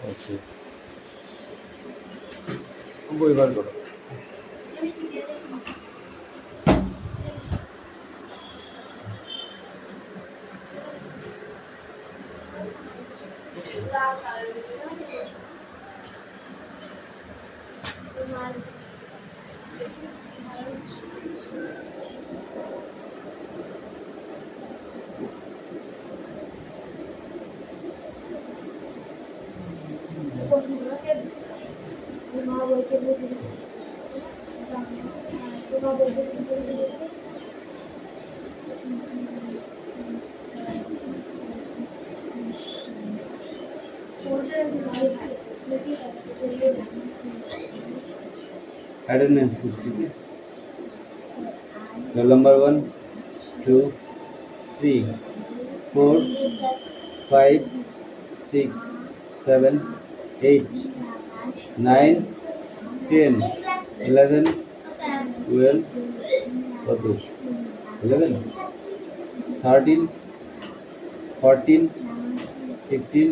আচ্ছা বই বার করো। Attendance kursi. Roll number 1, 2, 3, 4, 5, 6, 7, 8, 9, 10, 11, 12, 11, 13, 14, 15,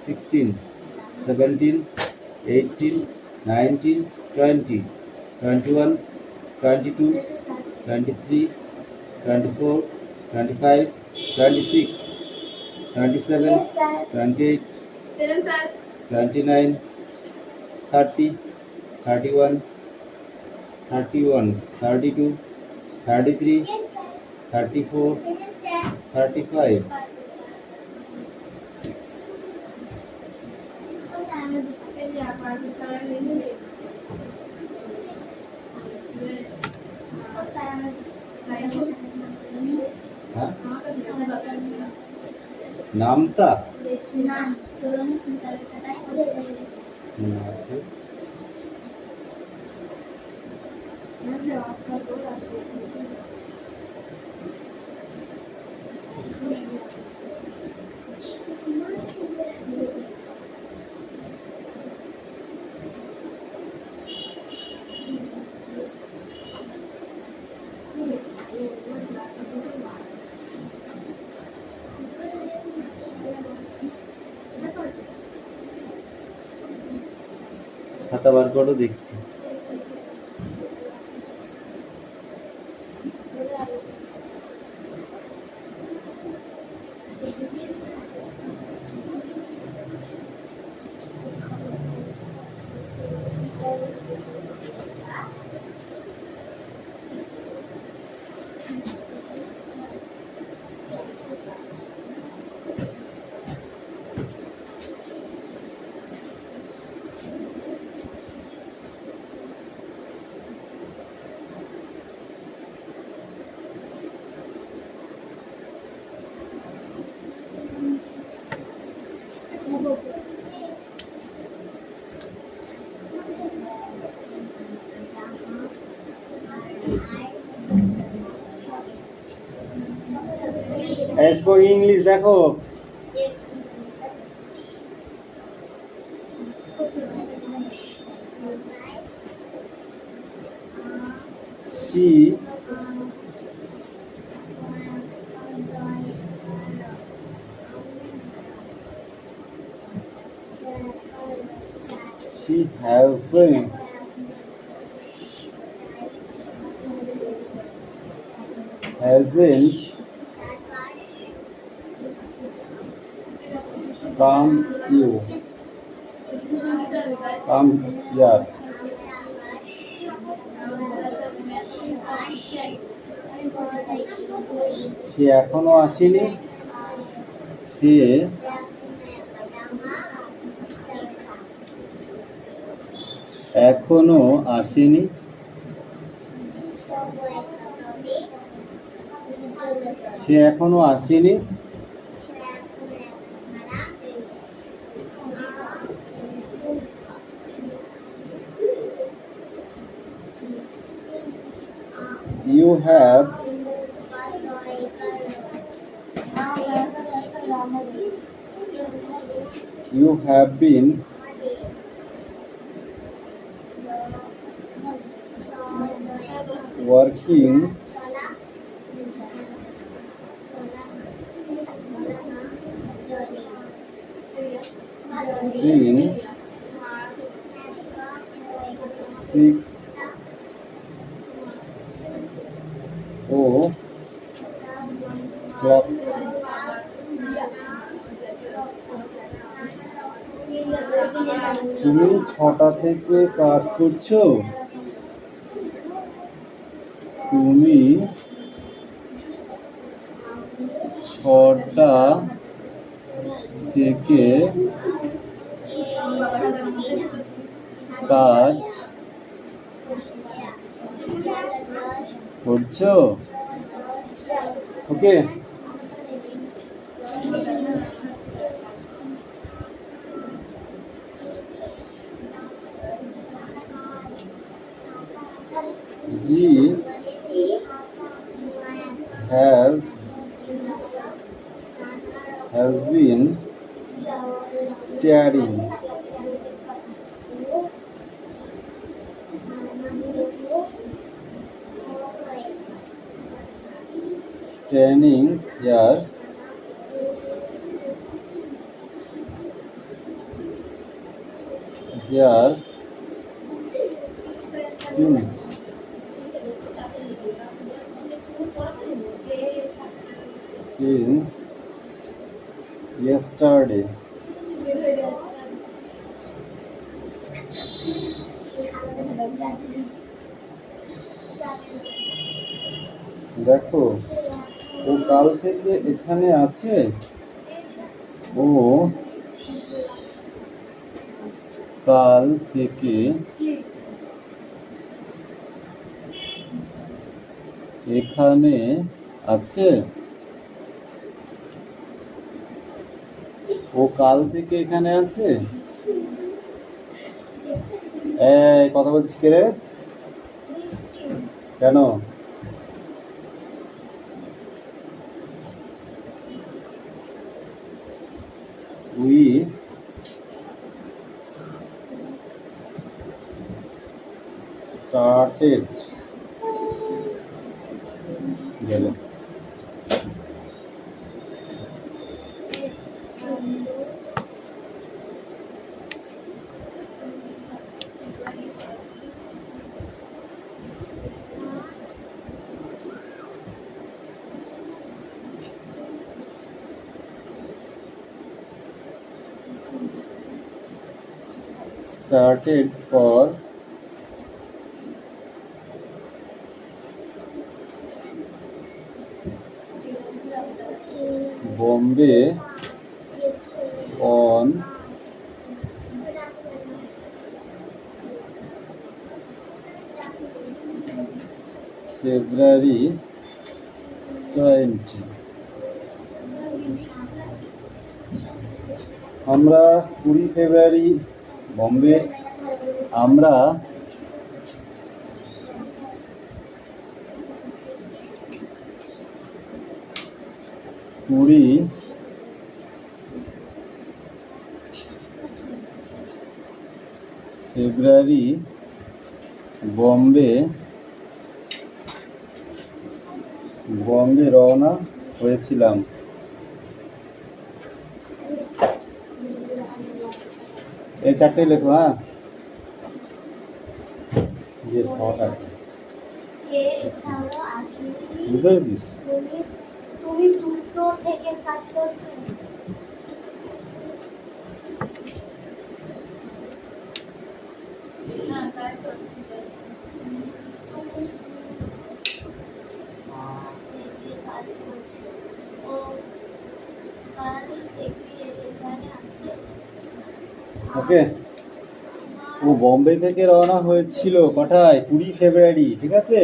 16, 17, 18, 19, 20, 21, 22, 23, 24, 25, 26, 27, 28, 29, 30, 31, 32, 33, 34, 35. নামটা খাতা বার করো দেখছি। এসপো ইংলিশ দেখো। she hasn't come here. সে এখনো আসেনি। সে এখনো আসেনি। সে এখনো আসেনি। You have been working seen 6 o'clock. তুমি 6টা থেকে কাজ করছো? তুমি 6টা থেকে কাজ করছো? ওকে, he has been studying standing here since yesterday. দেখো, ও কাল থেকে এখানে আছে। ও কাল থেকে এখানে আছে। ও কাল থেকে এখানে আছে। এই কথা বলছিস কে রে? কেন? We started গেল। Started for Bombay on February 20. আমরা 20 ফেব্রুয়ারি বম্বে আমরা ফেব্রুয়ারি বম্বে রওনা হয়েছিলাম। এই চারটে লেখো। হ্যাঁ, যে শর্ট আছে বুঝতে পেরেছিস? তুমি দুটো থেকে কাজ করছো। ওকে, ও বম্বে থেকে রওনা হয়েছিল কটায়? 20 ফেব্রুয়ারি। ঠিক আছে,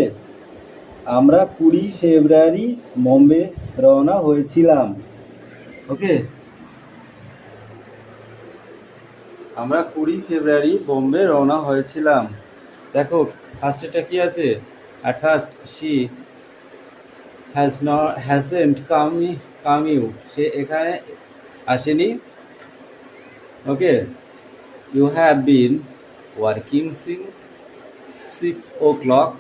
আমরা 20 ফেব্রুয়ারি বম্বে রওনা হয়েছিলাম। ওকে, আমরা 20 ফেব্রুয়ারি বম্বে রওনা হয়েছিলাম। দেখো ফার্স্টেটা কি আছে? At first she hasn't come you, সে এখানে আসেনি। ওকে, you have been working since 6 o'clock,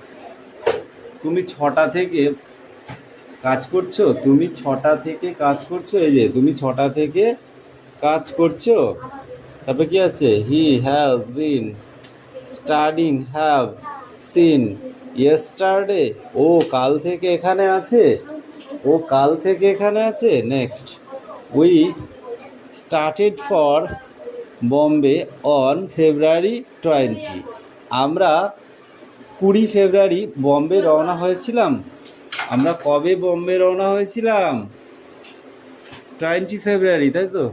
তুমি 6টা থেকে কাজ করছো। তুমি 6টা থেকে কাজ করছো। এই যে তুমি 6টা থেকে কাজ করছো। তারপরে কি আছে? He has been studying, have seen yesterday. ও কাল থেকে এখানে আছে, ও কাল থেকে এখানে আছে। Next, we started for Bombay on February 20। আমরা 20 ফেব্রুয়ারি বম্বে রওনা হয়েছিলাম। আমরা কবে বম্বে রওনা হয়েছিলাম? 20 ফেব্রুয়ারি, তাই তো?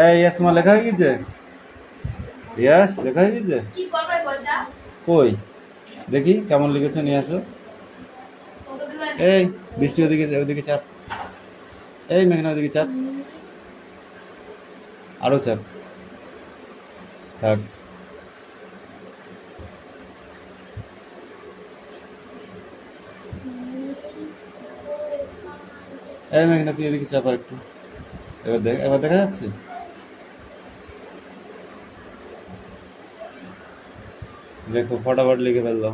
এই ইয়াস তোমার লেখা হয়ে গেছে? ইয়াস লেখা হয়ে গেছে? কই দেখি কেমন লিখেছো, নিয়ে আসো। এই বৃষ্টি ওদিকে ওদিকে চাপ, এই মেঘনা ওদিকে চাপ, আরো চাপ, থাক। এই মেঘনা তুই এদিকে চাপ আর একটু। এবার দেখা যাচ্ছে? দেখো ফটাফট লিখে ফেললো।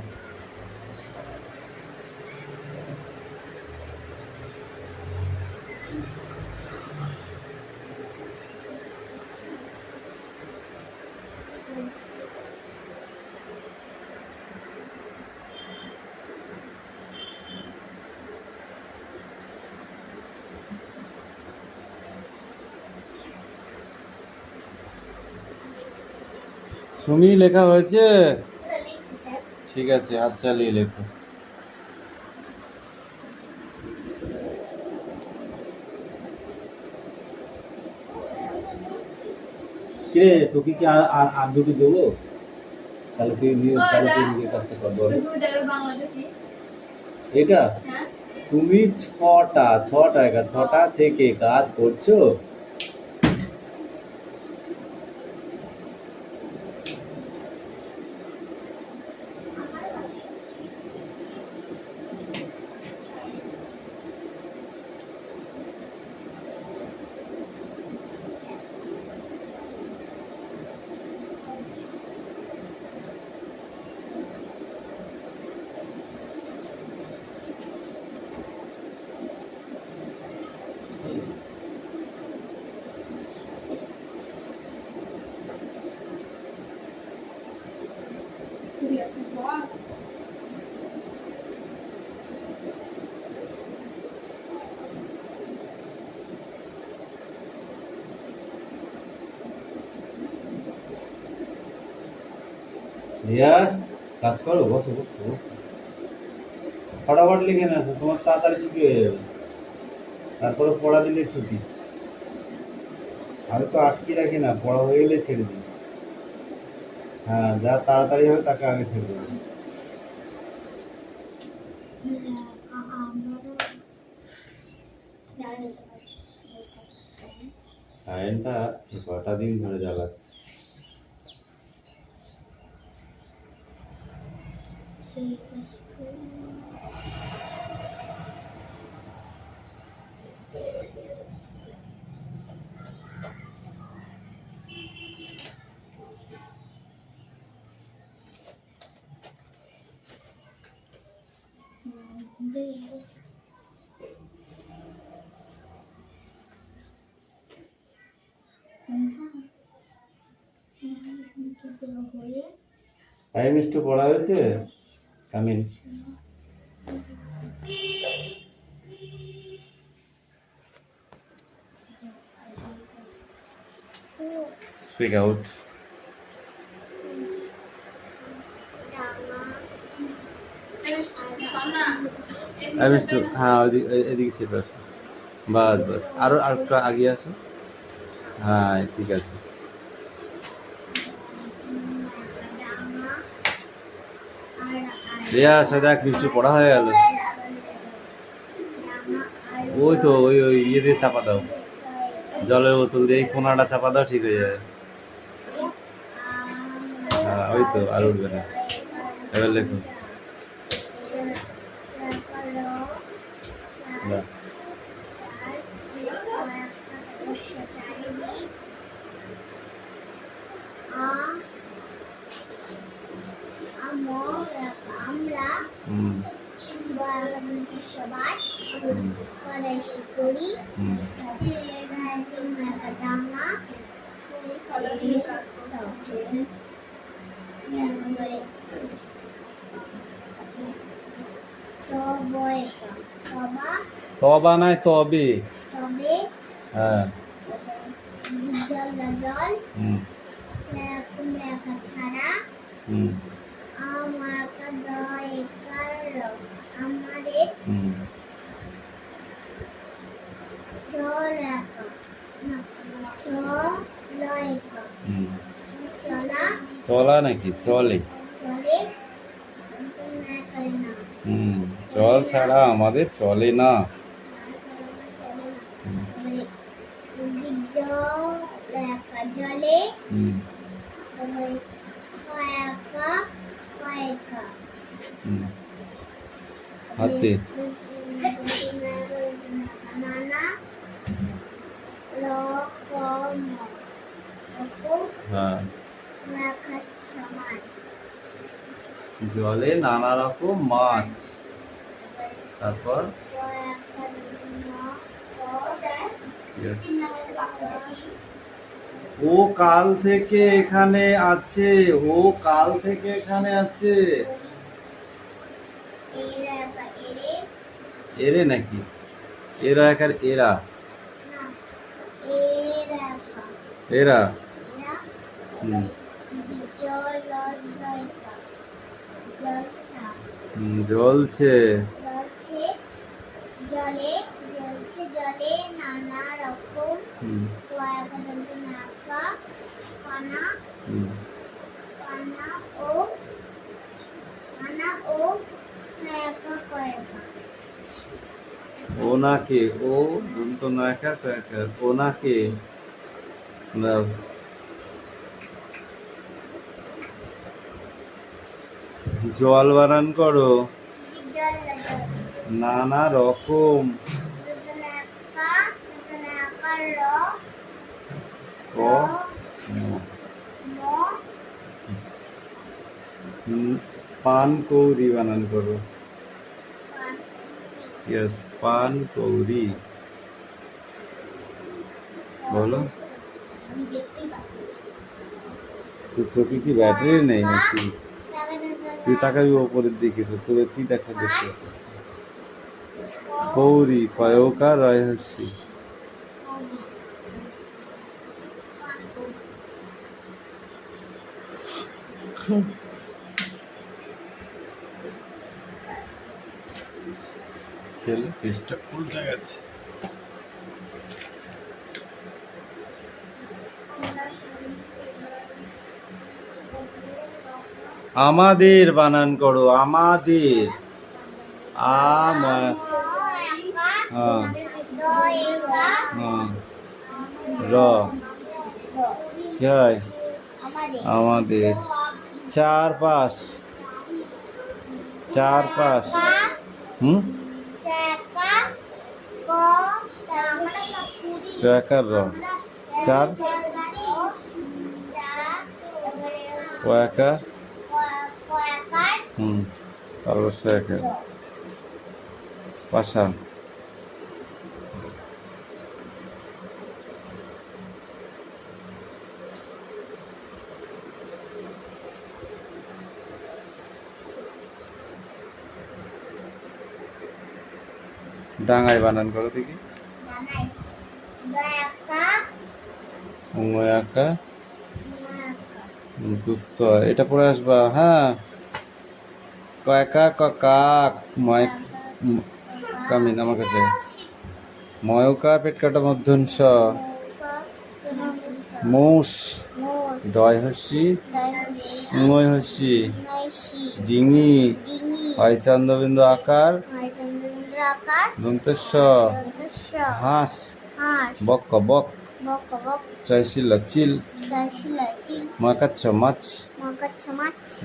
সুমি লেখা হয়েছে? ঠিক আছে, হাত চালিয়ে লেখো। কিরে তোকে কি আর দুটো দেবো? তাহলে তুই নিজের কাজটা কর। বল এটা তুমি ছটা থেকে কাজ করছো। রিয়াজ কাজ করো, বসো বসো বসো, ফটাফট লিখে না, তোমার তাড়াতাড়ি ছুটি হয়ে যাবে। তারপরে পড়া দিলে ছুটি। আমি তো আটকে রাখি না, পড়া হয়ে গেলে ছেড়ে দিই। হ্যাঁ, যা তাড়াতাড়ি হবে তাকে আগে ছেড়ে দেবো। কারেন্টটা কটা দিন ধরে জ্বালাচ্ছে। টাইম একটু পড়া হয়েছে কামিন। Speak out. আমি একটু, হ্যাঁ এদিকে চেপে আসো, বাস বাস, আরো একটু আগে আসো। হ্যাঁ ঠিক আছে। রিয়া দেখ মিষ্টি পড়া হয়ে গেল। ওই তো ওই ওই ইয়ে দিয়ে চাপা দাও, জলের বোতল দিয়ে এই কোনাটা চাপা দাও, ঠিক হয়ে যাবে। হ্যাঁ ওই তো, আর উঠবে না। এবার লেখো। বসবাস করি। ডাঙা তবা নাই তবে। তবে হ্যাঁ। জল জল হুম ছাড়া হুম আমাদের আমাদের হুম চলা হুম চলা চলা নাকি চলে? চলে না হুম জল ছাড়া আমাদের চলে না। হুম জলে হুম হুম হাতে নানা রকম হ্যাঁ মাছ জলে নানা রকম মাছ। তারপর Yes. ও কাল থেকে এখানে আছে। ও কাল থেকে এখানে আছে। এরে নাকি? এরা একার এরা এরা হুম জ্বলছে। জলে জ্বলছে জলে নানা রকম হুম পানা হুম পানা ও কয়েকা ও নাকে ও দন্ত নাকা কাকা ও নাকে দাও। জল বানান করো। জল নানা রকম ক পান কৌরি বানান করো। ইয়েস পান কৌরি বলো। তোর চোখে কি ব্যাটারি নেই নাকি? তুই তাকাবি ওপরের দিকে তো তোর কি দেখা দেখতে কৌরি কয়কার রয় হস্যি খেলে পেস্টটা উল্টে গেছে। আমাদের বানান করো আমাদের আমার হ্যাঁ হ্যাঁ র কি হয় আমাদের চারপাশ চারপাশ হুম চাকার র চার কয়াকা হুম তারপর শেখার পাশান ডাঙায় বানান করো দেখি উময়াকা দুস্থ এটা পড়ে আসবা হ্যাঁ কয়কা কাক ময় কামিন আমার কাছে ময়কা পেট কাটা মধ্যংশ মৌস ডয় হস্যি উময় হস্যি ডিঙি হয় চন্দ্রবিন্দু আকার দন্তস্ব হাঁস বক বক চৈশিল চিল মাকাচ্ছ মাছ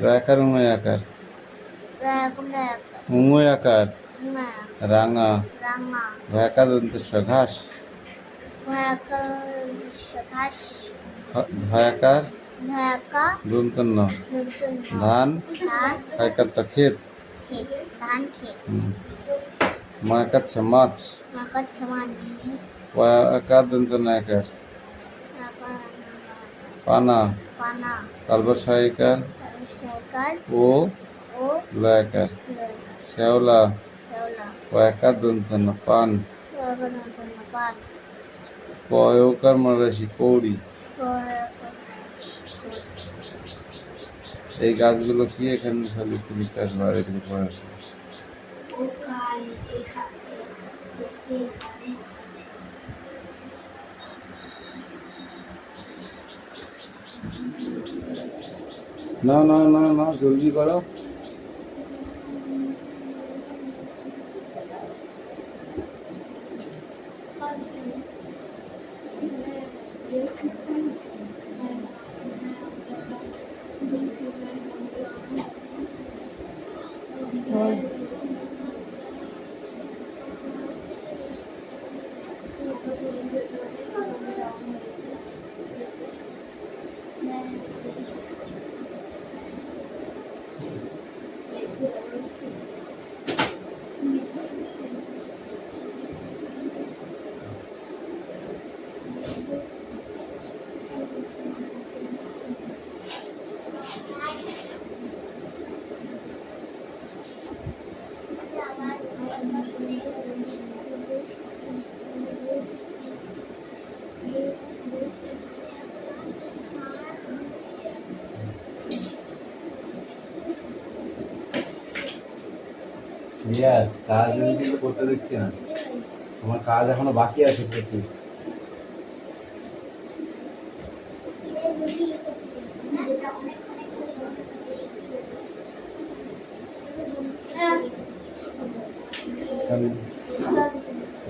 রয়াকার উময় আকার উময় আকার রাঙা ভয়াকার দন্তস্ব ঘাস ভয়াকার দন্তন্য ধান ভয়াকার তো ক্ষেত মাকাচ্ছ মাছ ওয়াকার দন্ত নাকার পানা পানা তারপর সহায়িকার সরকার ও ও লয়াকার শ্যাওলা ওয়াকার দন্ত না পান পান পয়কার মরাসি কৌড়ি। এই গাছগুলো কি এখানে সবই লিখতে আসবে আর এদিকে পড়াশোনা। না না না না জলদি করো। ইয়েস, কাজ আমি কিন্তু করতে দেখছি না, আমার কাজ এখনো বাকি আছে প্রচুর।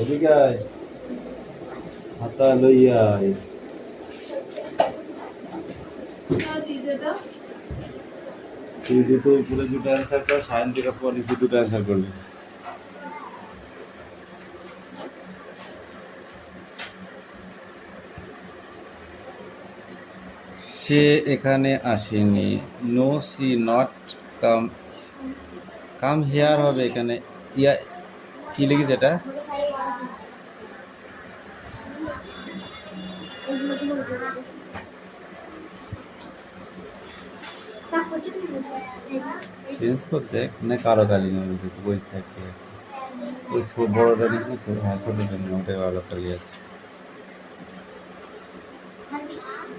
এদিকে আয়, হাতা লইয়া আয়। তুই দুটো উপরে দুটো অ্যান্সার কর, সায়ন থেকে পর নিচে দুটো অ্যান্সার করবি। সে এখানে আসেনি। No she not come, come here হবে এখানে। ইয়া কি লিখেছে এটা? চেঞ্জ করতে না, কারো কালি না বই থাকে ওই বড়টা লিখেছো। হ্যাঁ ছোটটা নিয়ে ওটাই ভালো কালি আছে।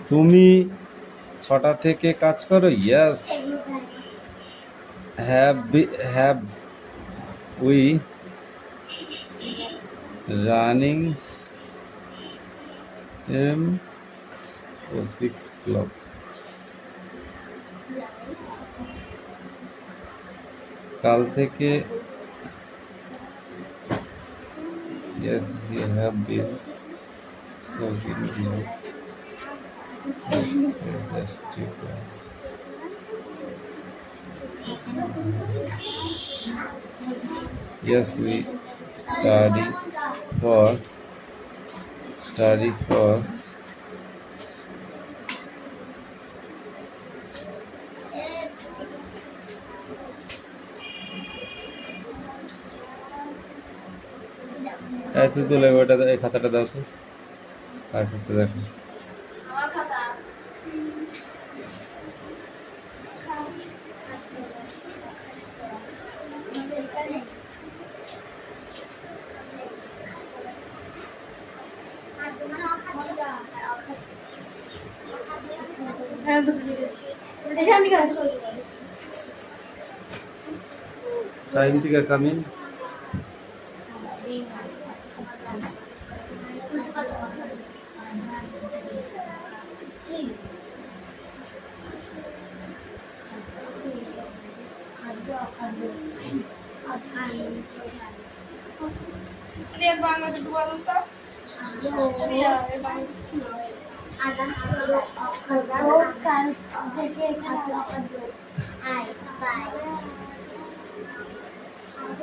তুমি 6টা থেকে কাজ করো। Yes, have we running 6 o'clock। কাল থেকে yes you have been serving your fantastic class. Yes we study for এত তুলে ওটা এই খাতাটা দাও তো, আর করতে দেখো। সায়ন্তিকা কামিন।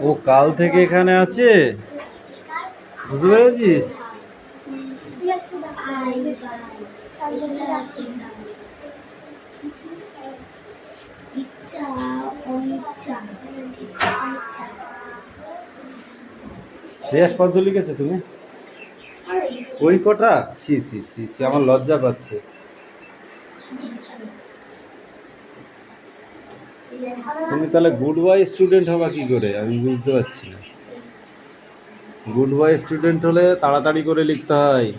ও কাল থেকে এখানে আছে, বুঝতে পেরেছিস? রিয়াজ কত লিখেছে তুমি? ওই কটা? সি সি সি সি, আমার লজ্জা পাচ্ছে। তুমি তাহলে গুড বয় স্টুডেন্ট হবা কি করে, আমি বুঝতে পারছি না। গুড বয় স্টুডেন্ট হলে তাড়াতাড়ি করে লিখতে হয়।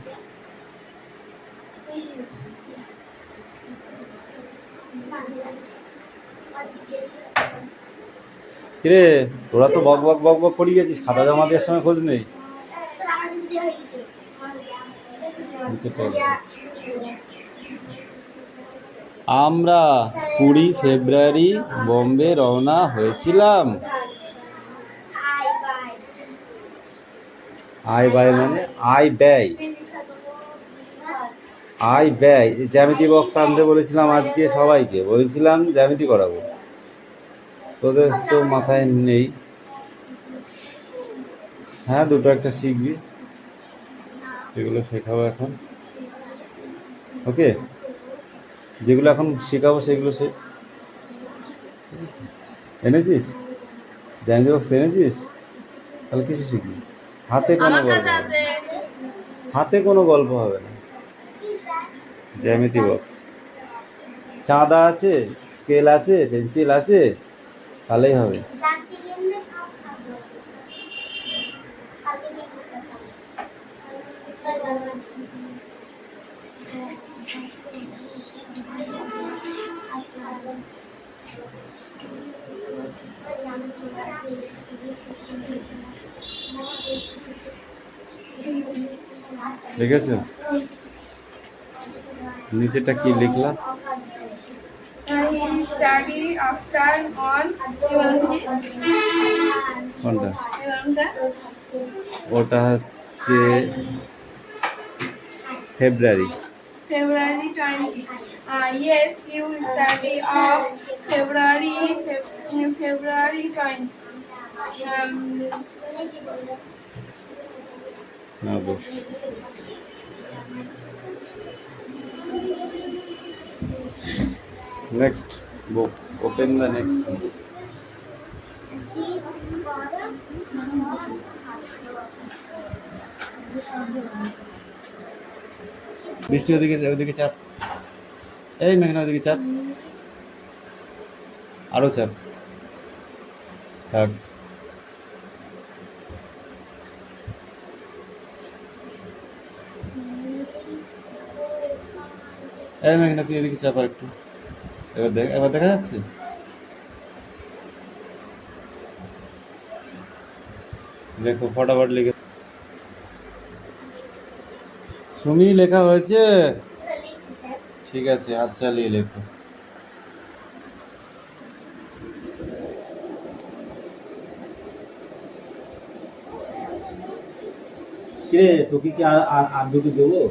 কিরে, তোরা তো বক বক বক বক করে গেছিস, খাতা জমা দেওয়ার সময় খোঁজ নেই। নিচে টল। আমরা 20 ফেব্রুয়ারি বম্বে রওনা হয়েছিলাম। আয় ব্যয় মানে আয় ব্যয়, আয় ব্যয়। জ্যামিতি বক্স আনতে বলেছিলাম আজকে, সবাইকে বলেছিলাম জ্যামিতি করাবো, তোদের তো মাথায় নেই। হ্যাঁ, দুটো একটা শিখবি, সেগুলো শেখাবো এখন। ওকে, যেগুলো এখন শেখাবো সেগুলো এনেছিস? জ্যামিতি বক্স এনেছিস? তাহলে কিছু শিখবি। হাতে কোনো গল্প হবে না, হাতে কোনো গল্প হবে না। জ্যামিতি বক্স, চাঁদা আছে, স্কেল আছে, পেন্সিল আছে, তাহলেই হবে। লিখেছ? নিচেটা কি লিখলাম? স্টাডি আফটার অন কোনটা? ওটা হচ্ছে ফেব্রুয়ারি। February 20. Yes, you study of February 20. না বস। Next book. Open the next book. বৃষ্টি ওদিকে ওদিকে চাপ। এই মেঘনা ওদিকে চাপ, আরো চাপ। থাক। এই মেঘনা তুই এদিকে চাপ আর একটু। এবার দেখা যাচ্ছে? দেখো ফটাফট লিখে। সুমি লেখা হয়েছে? ঠিক আছে, হাত চালিয়ে লেখো। কিরে, তোকে কি আর দুটো দেবো?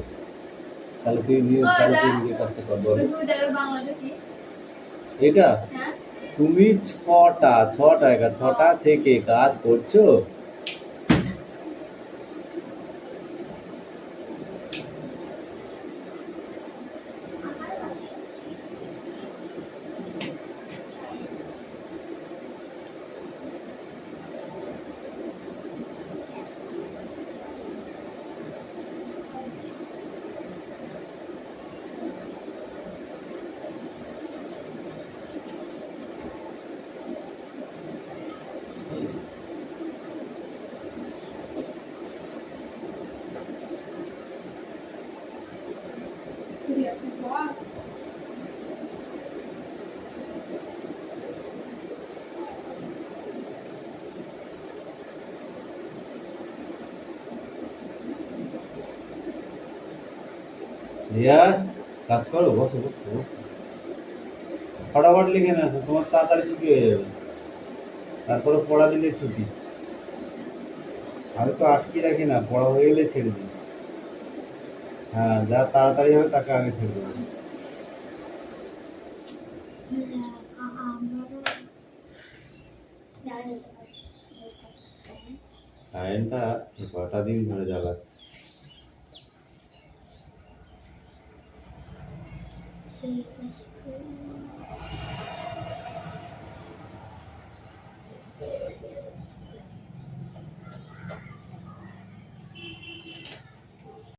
তাহলে তুই নিজের কাজটা কর। এটা তুমি ছটা থেকে কাজ করছো। রিয়াজ, কাজ করো, বসো বসো বসো। ফটাফট লিখে না, তোমার তাড়াতাড়ি ছুটি হয়ে যাবে, তারপরে পড়া দিলে ছুটি। আমি তো আটকে রাখি না, পড়া হয়ে গেলে ছেড়ে দিই। হ্যাঁ, যা তাড়াতাড়ি হবে তাকে আগে ছেড়ে দেবো। কারেন্টটা কটা দিন ধরে জ্বালাচ্ছে।